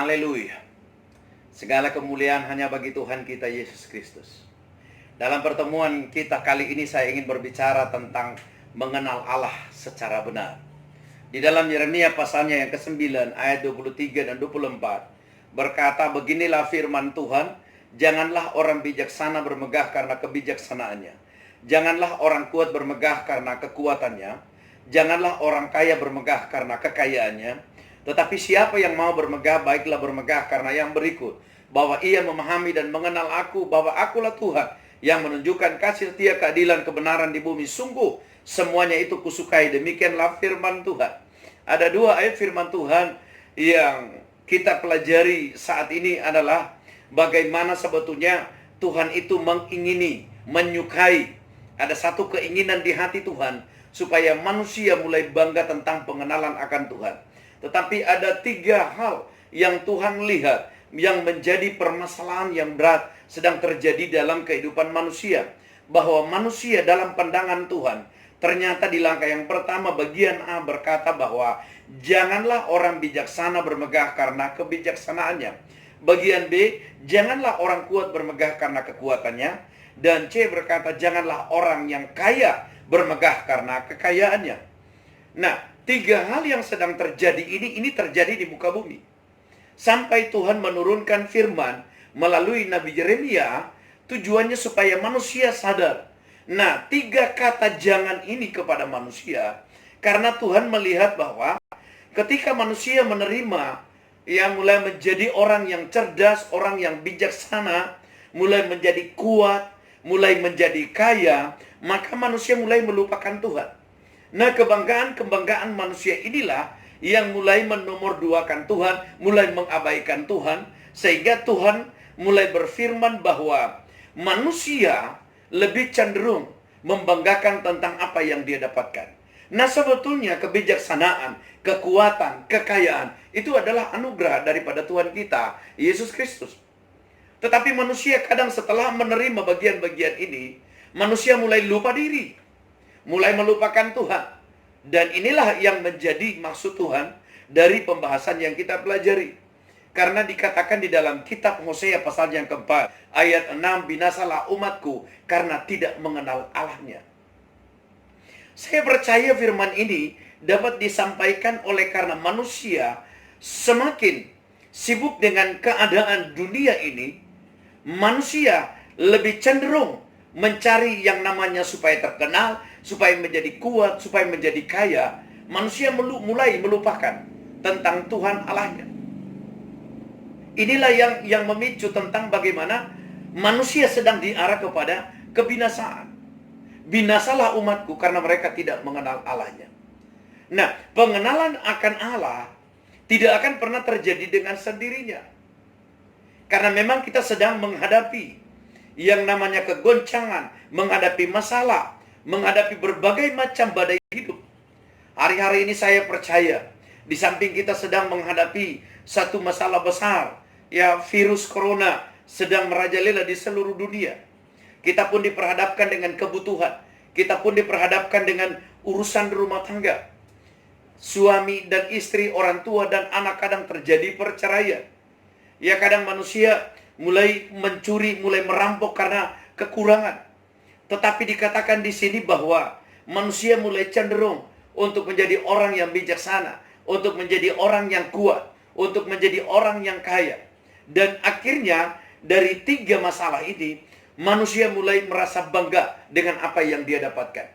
Haleluya. Segala kemuliaan hanya bagi Tuhan kita Yesus Kristus. Dalam pertemuan kita kali ini saya ingin berbicara tentang mengenal Allah secara benar. Di dalam Yeremia pasalnya yang ke-9 ayat 23 dan 24 berkata, beginilah firman Tuhan, janganlah orang bijaksana bermegah karena kebijaksanaannya. Janganlah orang kuat bermegah karena kekuatannya. Janganlah orang kaya bermegah karena kekayaannya. Tetapi siapa yang mau bermegah, baiklah bermegah karena yang berikut, bahwa ia memahami dan mengenal aku, bahwa akulah Tuhan yang menunjukkan kasih setia, keadilan, kebenaran di bumi. Sungguh semuanya itu kusukai. Demikianlah firman Tuhan. Ada dua ayat firman Tuhan yang kita pelajari saat ini adalah bagaimana sebetulnya Tuhan itu mengingini, menyukai. Ada satu keinginan di hati Tuhan supaya manusia mulai bangga tentang pengenalan akan Tuhan. Tetapi ada tiga hal yang Tuhan lihat yang menjadi permasalahan yang berat sedang terjadi dalam kehidupan manusia. Bahwa manusia dalam pandangan Tuhan, ternyata di langkah yang pertama bagian A berkata bahwa janganlah orang bijaksana bermegah karena kebijaksanaannya. Bagian B, janganlah orang kuat bermegah karena kekuatannya. Dan C berkata janganlah orang yang kaya bermegah karena kekayaannya. Nah, tiga hal yang sedang terjadi ini terjadi di muka bumi. Sampai Tuhan menurunkan firman melalui Nabi Yeremia, tujuannya supaya manusia sadar. Nah, tiga kata jangan ini kepada manusia, karena Tuhan melihat bahwa ketika manusia menerima, yang mulai menjadi orang yang cerdas, orang yang bijaksana, mulai menjadi kuat, mulai menjadi kaya, maka manusia mulai melupakan Tuhan. Nah, kebanggaan manusia inilah yang mulai menomorduakan Tuhan, mulai mengabaikan Tuhan, sehingga Tuhan mulai berfirman bahwa manusia lebih cenderung membanggakan tentang apa yang dia dapatkan. Nah, sebetulnya kebijaksanaan, kekuatan, kekayaan itu adalah anugerah daripada Tuhan kita, Yesus Kristus. Tetapi manusia kadang setelah menerima bagian-bagian ini, manusia mulai lupa diri, mulai melupakan Tuhan. Dan inilah yang menjadi maksud Tuhan dari pembahasan yang kita pelajari. Karena dikatakan di dalam kitab Hosea pasal yang keempat, ayat 6, binasalah umatku karena tidak mengenal Allahnya. Saya percaya firman ini dapat disampaikan oleh karena manusia semakin sibuk dengan keadaan dunia ini, manusia lebih cenderung mencari yang namanya supaya terkenal, supaya menjadi kuat, supaya menjadi kaya. Manusia mulai melupakan tentang Tuhan Allahnya. Inilah yang memicu tentang bagaimana manusia sedang diarah kepada kebinasaan. Binasalah umatku karena mereka tidak mengenal Allahnya. Nah, pengenalan akan Allah tidak akan pernah terjadi dengan sendirinya. Karena memang kita sedang menghadapi yang namanya kegoncangan, menghadapi masalah, menghadapi berbagai macam badai hidup. Hari-hari ini saya percaya, di samping kita sedang menghadapi satu masalah besar, ya virus corona sedang merajalela di seluruh dunia. Kita pun diperhadapkan dengan kebutuhan, kita pun diperhadapkan dengan urusan rumah tangga. Suami dan istri, orang tua dan anak kadang terjadi perceraian. Ya, kadang manusia mulai mencuri, mulai merampok karena kekurangan. Tetapi dikatakan di sini bahwa manusia mulai cenderung untuk menjadi orang yang bijaksana, untuk menjadi orang yang kuat, untuk menjadi orang yang kaya. Dan akhirnya dari tiga masalah ini, manusia mulai merasa bangga dengan apa yang dia dapatkan.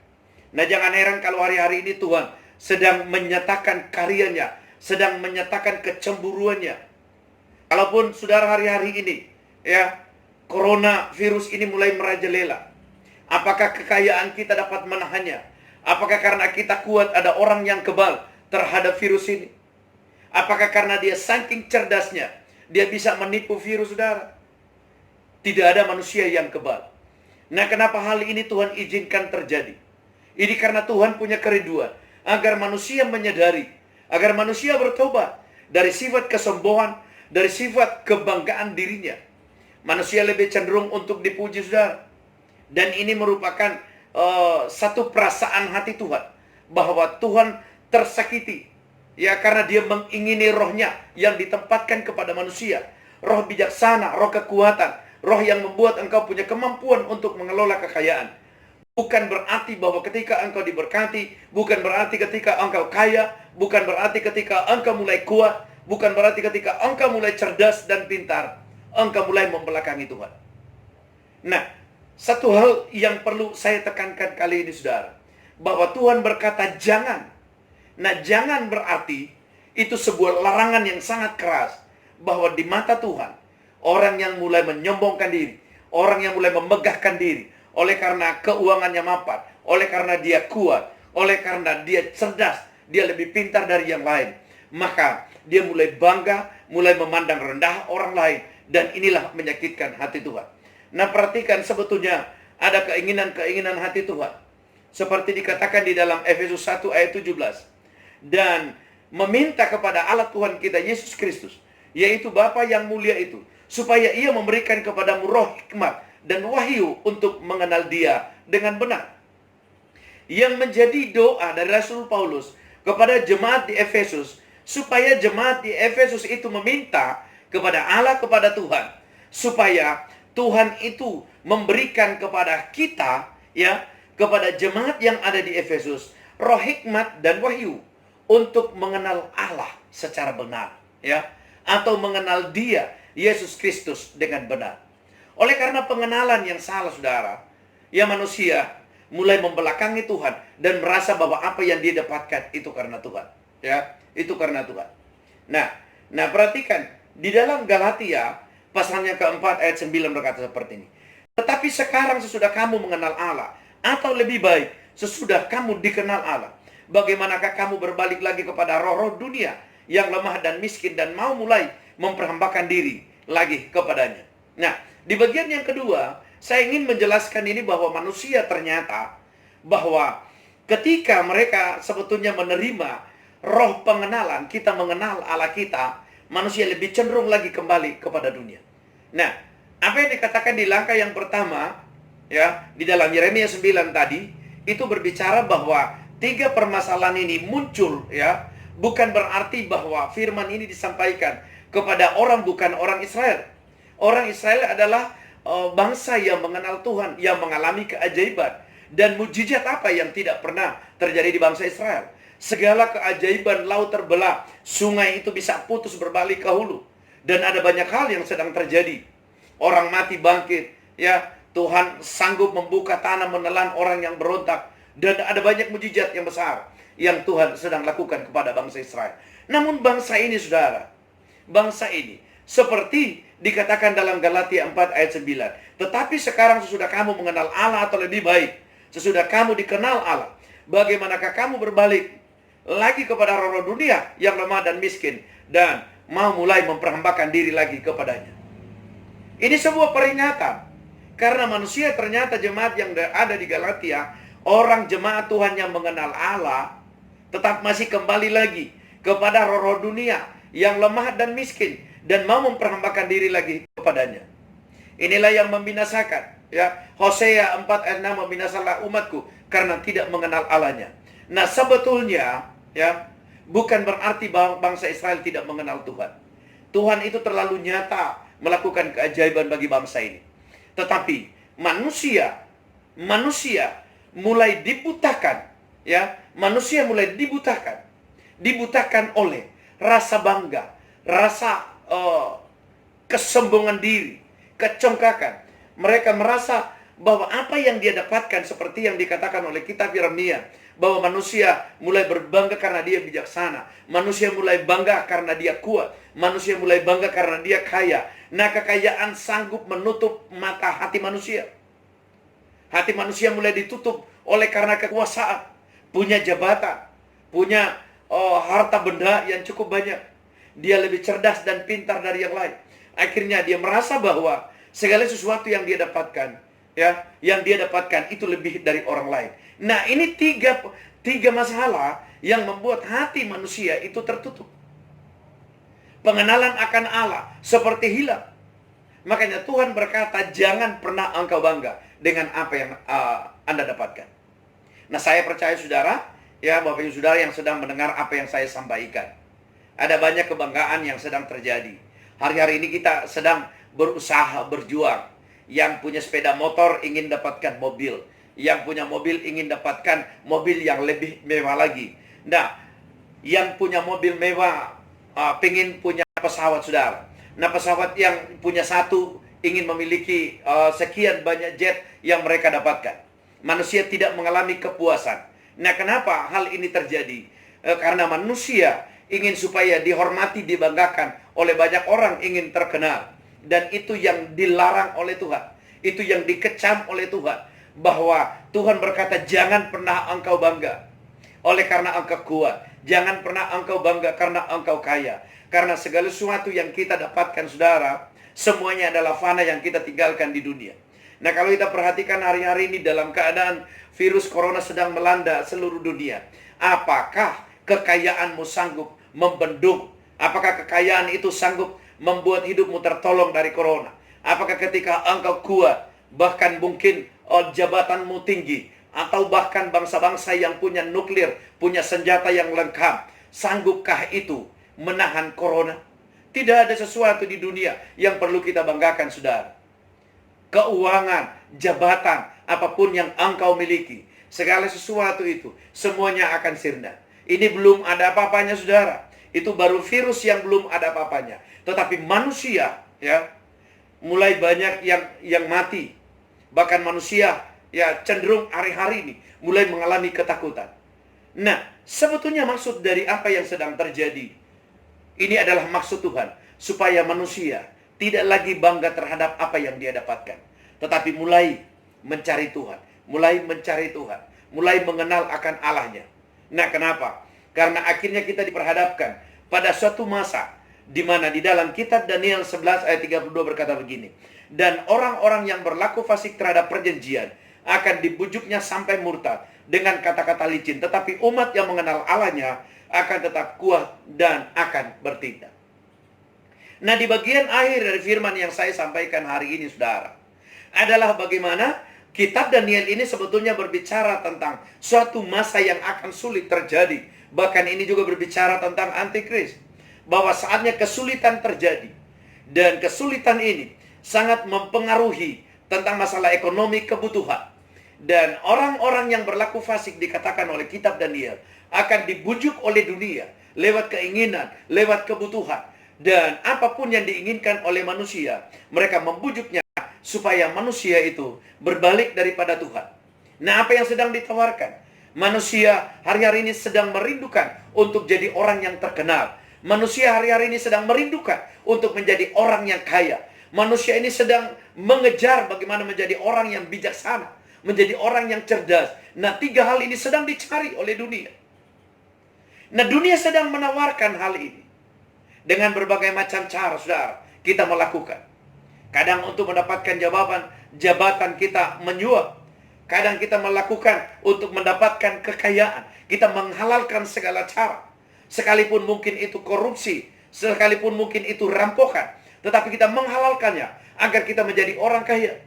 Nah, jangan heran kalau hari-hari ini Tuhan sedang menyatakan karyanya, sedang menyatakan kecemburuannya. Kalaupun saudara hari-hari ini, ya, corona virus ini mulai merajalela, apakah kekayaan kita dapat menahannya? Apakah karena kita kuat ada orang yang kebal terhadap virus ini? Apakah karena dia saking cerdasnya, dia bisa menipu virus, saudara? Tidak ada manusia yang kebal. Nah, kenapa hal ini Tuhan izinkan terjadi? Ini karena Tuhan punya kerinduan agar manusia menyadari, agar manusia bertobat dari sifat kesombongan, dari sifat kebanggaan dirinya. Manusia lebih cenderung untuk dipuji, saudara. Dan ini merupakan satu perasaan hati Tuhan, bahwa Tuhan tersakiti Ya, karena dia mengingini rohnya yang ditempatkan kepada manusia. Roh bijaksana, roh kekuatan, roh yang membuat engkau punya kemampuan untuk mengelola kekayaan. Bukan berarti bahwa ketika engkau diberkati, bukan berarti ketika engkau kaya, bukan berarti ketika engkau mulai kuat, bukan berarti ketika engkau mulai cerdas dan pintar, engkau mulai membelakangi Tuhan. Nah, satu hal yang perlu saya tekankan kali ini, saudara, bahwa Tuhan berkata jangan. Nah, jangan berarti itu sebuah larangan yang sangat keras, bahwa di mata Tuhan, orang yang mulai menyombongkan diri, orang yang mulai memegahkan diri, oleh karena keuangannya mapan, oleh karena dia kuat, oleh karena dia cerdas, dia lebih pintar dari yang lain, maka dia mulai bangga, mulai memandang rendah orang lain, dan inilah menyakitkan hati Tuhan. Nah, perhatikan, sebetulnya ada keinginan-keinginan hati Tuhan, seperti dikatakan di dalam Efesus 1 ayat 17. Dan meminta kepada Allah Tuhan kita Yesus Kristus, yaitu Bapa yang mulia itu, supaya ia memberikan kepadamu roh hikmat dan wahyu untuk mengenal dia dengan benar. Yang menjadi doa dari Rasul Paulus kepada jemaat di Efesus, supaya jemaat di Efesus itu meminta kepada Allah, kepada Tuhan, supaya Tuhan itu memberikan kepada kita, ya, kepada jemaat yang ada di Efesus, roh hikmat dan wahyu untuk mengenal Allah secara benar, ya, atau mengenal Dia, Yesus Kristus, dengan benar. Oleh karena pengenalan yang salah, saudara, ya, manusia mulai membelakangi Tuhan dan merasa bahwa apa yang dia dapatkan itu karena Tuhan, ya, itu karena Tuhan. Nah, perhatikan di dalam Galatia pasalnya keempat ayat 9 berkata seperti ini. Tetapi sekarang sesudah kamu mengenal Allah, atau lebih baik sesudah kamu dikenal Allah, bagaimanakah kamu berbalik lagi kepada roh-roh dunia yang lemah dan miskin dan mau mulai memperhambakan diri lagi kepadanya? Nah, di bagian yang kedua, saya ingin menjelaskan ini bahwa manusia ternyata, bahwa ketika mereka sebetulnya menerima roh pengenalan, kita mengenal Allah kita, manusia lebih cenderung lagi kembali kepada dunia. Nah, apa yang dikatakan di langkah yang pertama, ya, di dalam Yeremia 9 tadi, itu berbicara bahwa 3 permasalahan ini muncul, ya, bukan berarti bahwa firman ini disampaikan kepada orang bukan orang Israel. Orang Israel adalah bangsa yang mengenal Tuhan, yang mengalami keajaiban dan mujizat apa yang tidak pernah terjadi di bangsa Israel. Segala keajaiban, laut terbelah, sungai itu bisa putus berbalik ke hulu, dan ada banyak hal yang sedang terjadi. Orang mati bangkit, ya, Tuhan sanggup membuka tanah menelan orang yang berontak. Dan ada banyak mujizat yang besar yang Tuhan sedang lakukan kepada bangsa Israel. Namun bangsa ini, saudara, bangsa ini seperti dikatakan dalam Galatia 4 ayat 9. Tetapi sekarang sesudah kamu mengenal Allah, atau lebih baik sesudah kamu dikenal Allah, bagaimanakah kamu berbalik lagi kepada roh-roh dunia yang lemah dan miskin, dan mau mulai memperhambakan diri lagi kepadanya. Ini sebuah peringatan, karena manusia ternyata jemaat yang ada di Galatia, orang jemaat Tuhan yang mengenal Allah, tetap masih kembali lagi kepada roh-roh dunia yang lemah dan miskin, dan mau memperhambakan diri lagi kepadanya. Inilah yang membinasakan, ya. Hosea 4 ayat 6, membinasalah umatku karena tidak mengenal Allahnya. Nah, sebetulnya, ya, bukan berarti bangsa Israel tidak mengenal Tuhan. Tuhan itu terlalu nyata melakukan keajaiban bagi bangsa ini. Tetapi manusia mulai dibutakan, ya, manusia mulai dibutakan oleh rasa bangga, rasa kesombongan diri, kecongkakan. Mereka merasa bahwa apa yang dia dapatkan, seperti yang dikatakan oleh kitab Yeremia, bahwa manusia mulai berbangga karena dia bijaksana, manusia mulai bangga karena dia kuat, manusia mulai bangga karena dia kaya. Nah, kekayaan sanggup menutup mata hati manusia. Hati manusia mulai ditutup oleh karena kekuasaan, punya jabatan, punya harta benda yang cukup banyak. Dia lebih cerdas dan pintar dari yang lain. Akhirnya dia merasa bahwa segala sesuatu yang dia dapatkan, ya, yang dia dapatkan itu lebih dari orang lain. Nah, ini tiga masalah yang membuat hati manusia itu tertutup. Pengenalan akan Allah seperti hilang. Makanya Tuhan berkata, jangan pernah engkau bangga dengan apa yang Anda dapatkan. Nah, saya percaya, saudara, Ya, Bapak Ibu Saudara yang sedang mendengar apa yang saya sampaikan. Ada banyak kebanggaan yang sedang terjadi. Hari-hari ini kita sedang berusaha, berjuang. Yang punya sepeda motor ingin dapatkan mobil. Yang punya mobil ingin dapatkan mobil yang lebih mewah lagi. Nah, yang punya mobil mewah pengen punya pesawat, saudara. Nah, pesawat yang punya satu ingin memiliki sekian banyak jet yang mereka dapatkan. Manusia tidak mengalami kepuasan. Nah, kenapa hal ini terjadi? Karena manusia ingin supaya dihormati, dibanggakan oleh banyak orang, ingin terkenal. Dan itu yang dilarang oleh Tuhan. Itu yang dikecam oleh Tuhan. Bahwa Tuhan berkata, jangan pernah engkau bangga oleh karena engkau kuat. Jangan pernah engkau bangga karena engkau kaya. Karena segala sesuatu yang kita dapatkan, saudara, semuanya adalah fana yang kita tinggalkan di dunia. Nah, kalau kita perhatikan hari-hari ini dalam keadaan virus corona sedang melanda seluruh dunia. Apakah kekayaanmu sanggup membendung? Apakah kekayaan itu sanggup membuat hidupmu tertolong dari corona? Apakah ketika engkau kuat, bahkan mungkin jabatanmu tinggi, atau bahkan bangsa-bangsa yang punya nuklir, punya senjata yang lengkap, sanggupkah itu menahan corona? Tidak ada sesuatu di dunia yang perlu kita banggakan, saudara. Keuangan, jabatan, apapun yang engkau miliki, segala sesuatu itu, semuanya akan sirna. Ini belum ada apa-apanya, saudara. Itu baru virus yang belum ada apa-apanya. Tetapi manusia, ya, mulai banyak yang mati. Bahkan manusia, ya, cenderung hari-hari ini mulai mengalami ketakutan. Nah, sebetulnya maksud dari apa yang sedang terjadi, ini adalah maksud Tuhan, supaya manusia tidak lagi bangga terhadap apa yang dia dapatkan, tetapi mulai mencari Tuhan, mulai mencari Tuhan, mulai mengenal akan Allahnya. Nah, kenapa? Karena akhirnya kita diperhadapkan pada suatu masa di mana di dalam kitab Daniel 11 ayat 32 berkata begini, dan orang-orang yang berlaku fasik terhadap perjanjian akan dibujuknya sampai murtad dengan kata-kata licin, tetapi umat yang mengenal Allahnya akan tetap kuat dan akan bertindak. Nah, di bagian akhir dari firman yang saya sampaikan hari ini, saudara, adalah bagaimana kitab Daniel ini sebetulnya berbicara tentang suatu masa yang akan sulit terjadi. Bahkan ini juga berbicara tentang antikris, bahwa saatnya kesulitan terjadi. Dan kesulitan ini sangat mempengaruhi tentang masalah ekonomi, kebutuhan. Dan orang-orang yang berlaku fasik, dikatakan oleh kitab Daniel, akan dibujuk oleh dunia lewat keinginan, lewat kebutuhan. Dan apapun yang diinginkan oleh manusia, mereka membujuknya supaya manusia itu berbalik daripada Tuhan. Nah, apa yang sedang ditawarkan? Manusia hari-hari ini sedang merindukan untuk jadi orang yang terkenal. Manusia hari-hari ini sedang merindukan untuk menjadi orang yang kaya. Manusia ini sedang mengejar bagaimana menjadi orang yang bijaksana, menjadi orang yang cerdas. Nah, 3 hal ini sedang dicari oleh dunia. Nah, dunia sedang menawarkan hal ini. Dengan berbagai macam cara, saudara, kita melakukan. Kadang untuk mendapatkan jabatan kita menyuap. Kadang kita melakukan untuk mendapatkan kekayaan. Kita menghalalkan segala cara. Sekalipun mungkin itu korupsi, sekalipun mungkin itu rampokan, tetapi kita menghalalkannya agar kita menjadi orang kaya.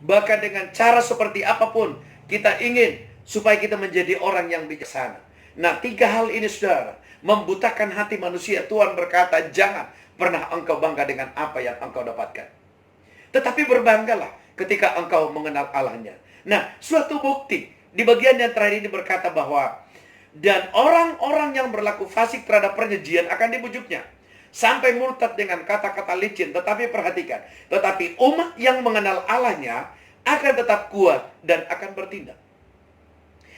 Bahkan dengan cara seperti apapun, kita ingin supaya kita menjadi orang yang bijaksana. Nah, 3 hal ini, saudara, membutakan hati manusia. Tuhan berkata, jangan pernah engkau bangga dengan apa yang engkau dapatkan, tetapi berbanggalah ketika engkau mengenal Allahnya. Nah, suatu bukti di bagian yang terakhir ini berkata bahwa dan orang-orang yang berlaku fasik terhadap perjanjian akan dibujuknya sampai murtad dengan kata-kata licin. Tetapi perhatikan, tetapi umat yang mengenal Allahnya akan tetap kuat dan akan bertindak.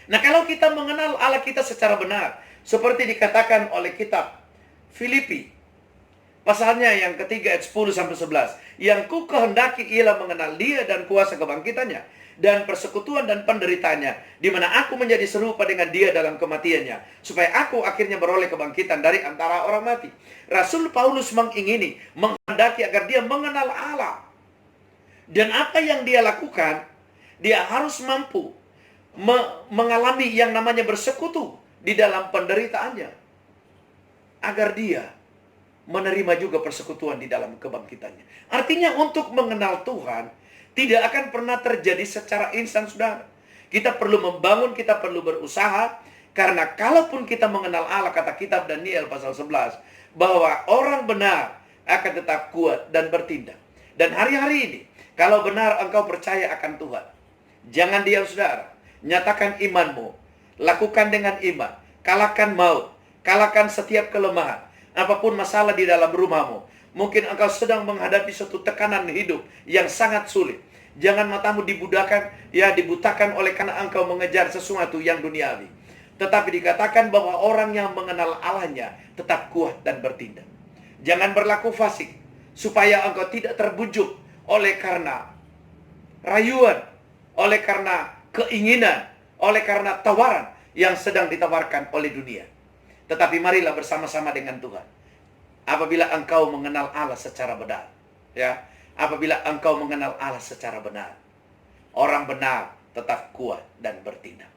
Nah, kalau kita mengenal Allah kita secara benar, seperti dikatakan oleh kitab Filipi, pasalnya yang ketiga ayat 10-11, yang ku kehendaki ialah mengenal Dia dan kuasa kebangkitannya dan persekutuan dan penderitaannya, di mana aku menjadi serupa dengan Dia dalam kematiannya, supaya aku akhirnya beroleh kebangkitan dari antara orang mati. Rasul Paulus menghendaki agar dia mengenal Allah. Dan apa yang dia lakukan, dia harus mampu mengalami yang namanya bersekutu di dalam penderitaannya, agar dia menerima juga persekutuan di dalam kebangkitannya. Artinya untuk mengenal Tuhan tidak akan pernah terjadi secara instan, saudara. Kita perlu membangun, kita perlu berusaha, Karena kalaupun kita mengenal Allah, kata kitab Daniel pasal 11, bahwa orang benar akan tetap kuat dan bertindak. Dan hari-hari ini, kalau benar engkau percaya akan Tuhan, jangan diam saudara. Nyatakan imanmu. Lakukan dengan iman. Kalahkan maut. Kalahkan setiap kelemahan. Apapun masalah di dalam rumahmu. Mungkin engkau sedang menghadapi suatu tekanan hidup yang sangat sulit. Jangan matamu dibutakan oleh karena engkau mengejar sesuatu yang duniawi. Tetapi dikatakan bahwa orang yang mengenal Allahnya tetap kuat dan bertindak. Jangan berlaku fasik, supaya engkau tidak terbujuk oleh karena rayuan, oleh karena keinginan, oleh karena tawaran yang sedang ditawarkan oleh dunia. Tetapi marilah bersama-sama dengan Tuhan. Apabila engkau mengenal Allah secara benar, ya, apabila engkau mengenal Allah secara benar, orang benar tetap kuat dan bertindak.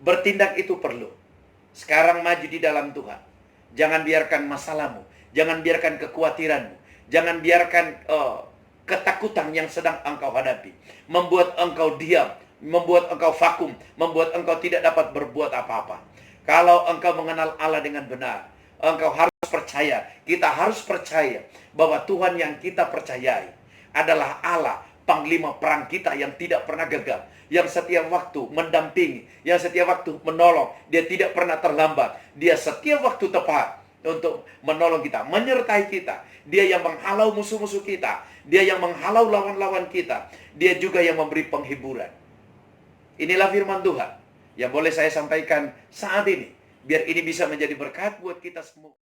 Bertindak itu perlu. Sekarang maju di dalam Tuhan. Jangan biarkan masalahmu, jangan biarkan kekhawatiranmu, jangan biarkan ketakutan yang sedang engkau hadapi membuat engkau diam, membuat engkau vakum, membuat engkau tidak dapat berbuat apa-apa. Kalau engkau mengenal Allah dengan benar, engkau harus percaya, kita harus percaya bahwa Tuhan yang kita percayai adalah Allah, panglima perang kita yang tidak pernah gagal, yang setiap waktu mendampingi, yang setiap waktu menolong. Dia tidak pernah terlambat, dia setiap waktu tepat untuk menolong kita, menyertai kita. Dia yang menghalau musuh-musuh kita, dia yang menghalau lawan-lawan kita, dia juga yang memberi penghiburan. Inilah firman Tuhan yang boleh saya sampaikan saat ini, biar ini bisa menjadi berkat buat kita semua.